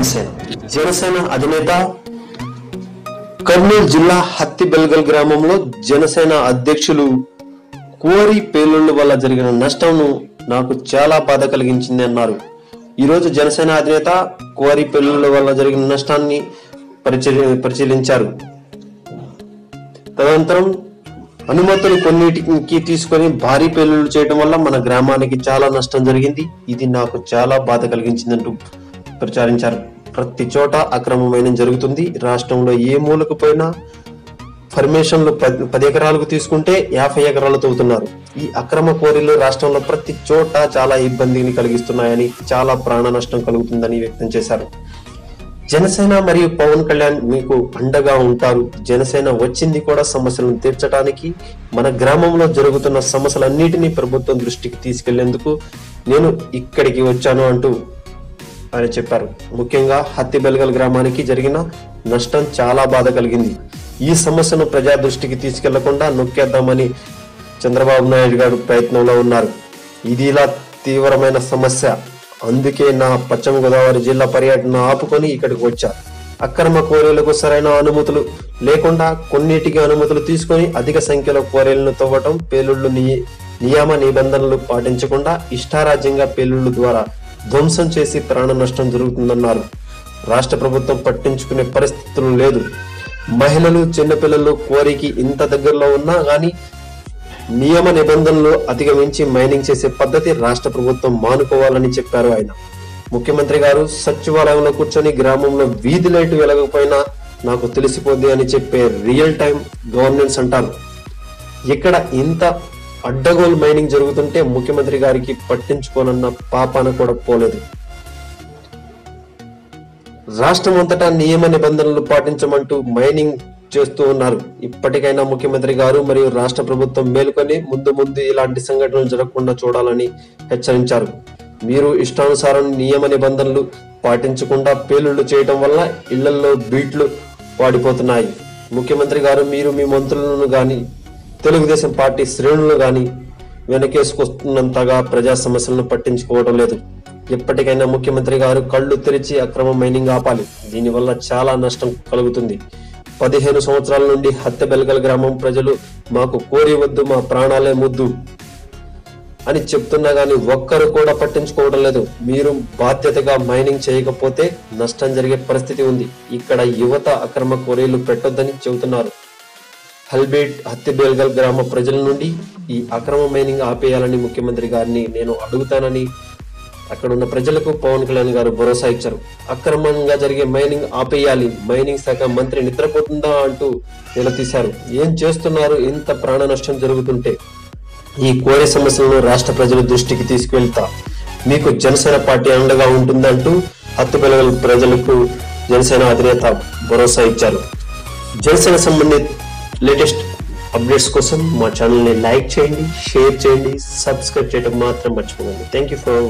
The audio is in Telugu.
జనసేన జనసేన అధినేత కర్నూలు జిల్లా హత్తిబెల్గల్ గ్రామంలో జనసేన అధ్యక్షులు కోరి పేలుళ్ల వల్ల జరిగిన నష్టంను నాకు చాలా బాధ కలిగించింది అన్నారు. ఈరోజు జనసేన అధినేత కోరి పేలుళ్ల వల్ల జరిగిన నష్టాన్ని పరిశీలించారు. తదనంతరం అనుమతులు కొన్నిటికి తీసుకొని భారీ పేలుళ్లు చేయడం వల్ల మన గ్రామానికి చాలా నష్టం జరిగింది. ఇది నాకు చాలా బాధ కలిగించిందంటూ ప్రచారించారు. ప్రతి చోట అక్రమమైన జరుగుతుంది. రాష్ట్రంలో ఏ మూలకు పోయినా పర్మిషన్లు 10 ఎకరాలకు తీసుకుంటే 50 ఎకరాలు తవ్వుతున్నారు. ఈ అక్రమ కోరీలు రాష్ట్రంలో ప్రతి చోట చాలా ఇబ్బందిని కలిగిస్తున్నాయని, చాలా ప్రాణ నష్టం కలుగుతుందని వ్యక్తం చేశారు. జనసేన మరియు పవన్ కళ్యాణ్ మీకు అండగా ఉంటారు. జనసేన వచ్చింది కూడా సమస్యలను తీర్చడానికి. మన గ్రామంలో జరుగుతున్న సమస్యలన్నిటినీ ప్రభుత్వం దృష్టికి తీసుకెళ్లేందుకు నేను ఇక్కడికి వచ్చాను అంటూ ఆయన చెప్పారు. ముఖ్యంగా హత్తిబెల్గల్ గ్రామానికి జరిగిన నష్టం చాలా బాధ కలిగింది. ఈ సమస్యను ప్రజా దృష్టికి తీసుకెళ్లకుండా నొక్కేద్దామని చంద్రబాబు నాయుడు గారు ప్రయత్నంలో ఉన్నారు. ఇది ఇలా తీవ్రమైన సమస్య. అందుకే నా పశ్చిమ గోదావరి జిల్లా పర్యటన ఆపుకొని ఇక్కడికి వచ్చా. అక్రమ కోరేలకు సరైన అనుమతులు లేకుండా కొన్నిటికి అనుమతులు తీసుకొని అధిక సంఖ్యలో కోరేలను తవ్వటం, పేలుళ్లు నియమ నిబంధనలు పాటించకుండా ఇష్టారాజ్యంగా పేలుళ్ల ద్వారా ధ్వంసం చేసి ప్రాణ నష్టం జరుగుతుందన్నారు. రాష్ట్ర ప్రభుత్వం పట్టించుకునే పరిస్థితులు లేదు. మహిళలు, చిన్నపిల్లలు కోరికి ఇంత దగ్గరలో ఉన్నా గానీ నియమ నిబంధనలు అధిగమించి మైనింగ్ చేసే పద్ధతి రాష్ట్ర ప్రభుత్వం మానుకోవాలని చెప్పారు ఆయన. ముఖ్యమంత్రి గారు సచివాలయంలో కూర్చొని గ్రామంలో వీధి లైట్ వెలగకపోయినా నాకు తెలిసిపోద్ది అని చెప్పే రియల్ టైం గవర్నెన్స్ అంటారు. ఇక్కడ ఇంత అడ్డగోలు మైనింగ్ జరుగుతుంటే ముఖ్యమంత్రి గారికి పట్టించుకోనన్న పాపాన కూడా పోలేదు. రాష్ట్రం అంతటా నియమ నిబంధనలు పాటించమంటూ మైనింగ్ చేస్తూ ఉన్నారు. ఇప్పటికైనా ముఖ్యమంత్రి గారు మరియు రాష్ట్ర ప్రభుత్వం మేలుకొని ముందు ఇలాంటి సంఘటనలు జరగకుండా చూడాలని హెచ్చరించారు. మీరు ఇష్టానుసారం నియమ నిబంధనలు పాటించకుండా పేలుళ్లు చేయడం వల్ల ఇళ్లలో బీట్లు వాడిపోతున్నాయి. ముఖ్యమంత్రి గారు మీరు మీ మంత్రులను గాని తెలుగుదేశం పార్టీ శ్రేణులు గాని వెనకేసుకొస్తున్నంతగా ప్రజా సమస్యలను పట్టించుకోవడం లేదు. ఎప్పటికైనా ముఖ్యమంత్రి గారు కళ్ళు తెరిచి అక్రమ మైనింగ్ ఆపాలి. దీనివల్ల చాలా నష్టం కలుగుతుంది. 15 సంవత్సరాల నుండి హత్తిబెల్గల్ గ్రామం ప్రజలు మాకు కోరి వద్దు, మా ప్రాణాలే ముద్దు అని చెప్తున్నా గానీ ఒక్కరు కూడా పట్టించుకోవడం లేదు. మీరు బాధ్యతగా మైనింగ్ చేయకపోతే నష్టం జరిగే పరిస్థితి ఉంది. ఇక్కడ యువత అక్రమ కోరీలు పెట్టొద్దని చెబుతున్నారు. హత్తిబెల్గల్ గ్రామ ప్రజల నుండి ఈ అక్రమ మైనింగ్ ఆపేయాలని ముఖ్యమంత్రి గారిని నేను అడుగుతానని అక్కడ ఉన్న ప్రజలకు పవన్ కళ్యాణ్ గారు భరోసా ఇచ్చారు. అక్రమంగా జరిగే మైనింగ్ ఆపేయాలి, మైనింగ్ శాఖ మంత్రి నిద్రపోతుందా అంటూ నిలదీశారు. ఏం చేస్తున్నారు? ఇంత ప్రాణ నష్టం జరుగుతుంటే ఈ కోరే సమస్యలను రాష్ట్ర ప్రజల దృష్టికి తీసుకువెళ్తా మీకు జనసేన పార్టీ అండగా ఉంటుందంటూ హత్తిబెల్గల్ ప్రజలకు జనసేన అధినేత భరోసా ఇచ్చారు. జనసేన సంబంధిత లేటెస్ట్ అప్డేట్స్ కోసం మా ఛానల్ ని లైక్ చేయండి, షేర్ చేయండి, సబ్స్క్రైబ్ చేయడం మాత్రం మర్చిపోకండి. Thank you for